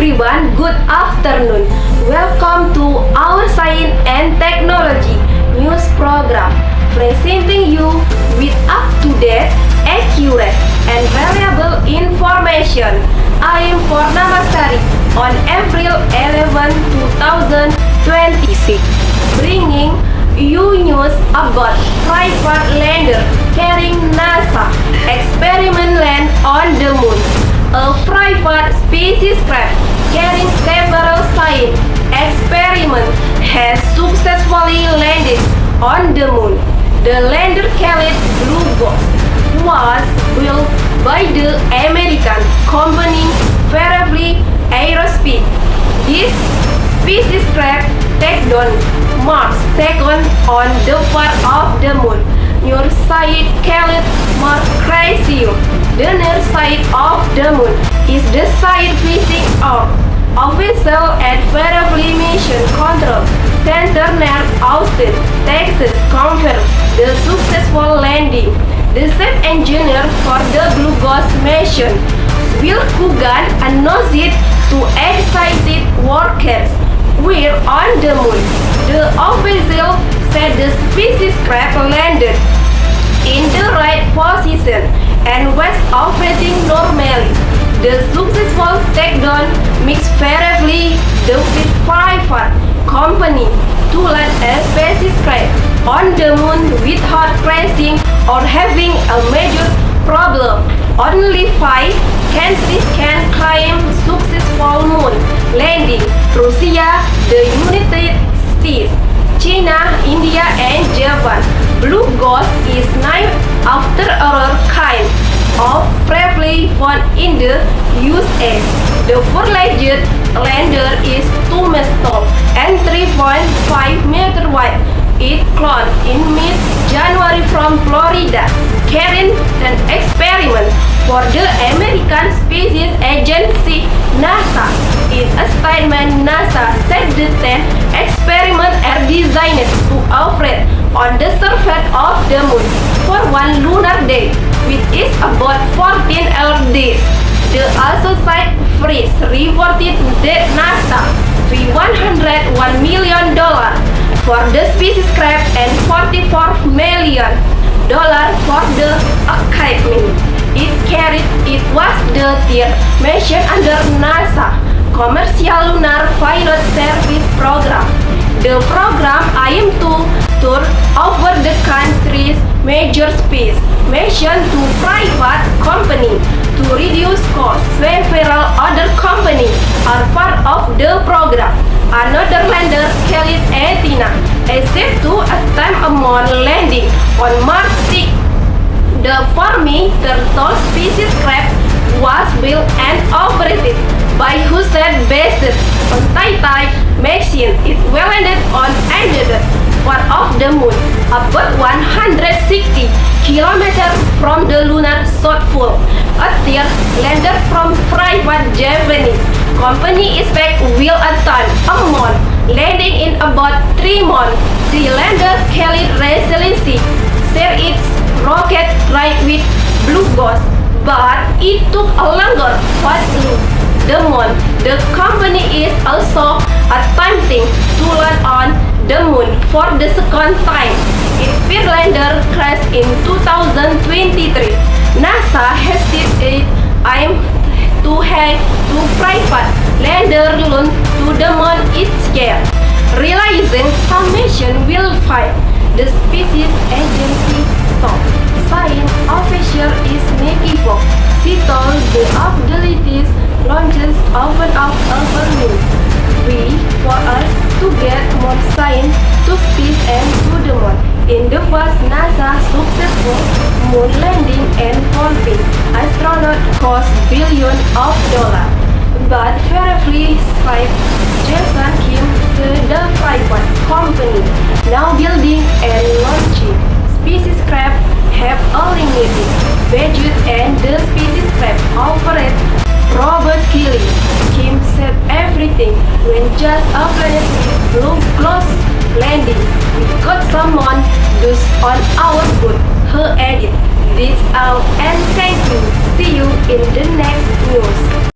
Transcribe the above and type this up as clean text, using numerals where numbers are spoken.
everyone, good afternoon. Welcome to our Science and Technology news program, presenting you with up-to-date, accurate, and reliable information. I am Purnama Sari on April 11, 2026, bringing you news about private lander carrying NASA experiment land on the moon. A private spacecraft carrying several science experiments has successfully landed on the moon. The lander called Blue Ghost was built by the American company Fairview Aerospace. This spacecraft takes down March 2nd on the part of the moon near site called Mercurium. The near side of the moon is the site facing out. Official at Fairview Mission Control Center near Austin, Texas confirmed the successful landing. The chief engineer for the Blue Ghost mission, Will Coogan, announced it to excited workers were on the moon. The official said the spacecraft landed in the right position and was operating normally. The successful takedown makes Fairview the fifth private company to land a spacecraft on the moon without crashing or having a major problem. Only 5 countries can claim successful moon landing: Russia, the United States, China, India, and Japan. Blue Ghost is named after a rare kind of previously found in the USA. The four-legged lander is 2 meters tall and 3.5 meters wide. It launched in mid-January from Florida, carrying an experiment for the American Space Agency (NASA). In a statement, NASA said the 10 experiments are designed to operate on the surface of the moon for one lunar day, which is about 14 Earth days. The Associated Press reported that NASA paid $101 million for the spacecraft and $44 million for the equipment it was the third mission under NASA Commercial Lunar Pilot Service Program. The program aimed to tour over the country's major space mission to private companies to reduce costs. Several other companies are part of the program. Another lander, called Athena, is set to attempt a moon landing on March 6. The Fermi-Turtle spacecraft was built and operated by Hussein-based on Titan machine. It will landed on another part of the moon, about 160 kilometers from the lunar south pole. A third lander from private Japanese company expect will attempt a moon landing in about 3 months. The lander called Resiliency share its rocket ride with Blue Ghost, but it took a longer path to the moon. The company is also attempting to land on the moon for the second time. Its first lander crashed in 2023. NASA has said it aimed to have 2 private lander launched to the moon each year. Realizing some mission will fail, the Space Agency stopped. Science official is Nikki Fox. She told the abilities launches open up over moon. For us to get more science to space and to the moon. In the past, NASA successful moon landing involving astronauts cost billions of dollars. But Fairview Site Jason Kim said the private company now building and launching spacecraft have a limited budget and the spacecraft operate Robert Kelly. Kim said everything when just a planet with Blue Ghost landing. We got someone who's on our boat, her added. This out and thank you. See you in the next news.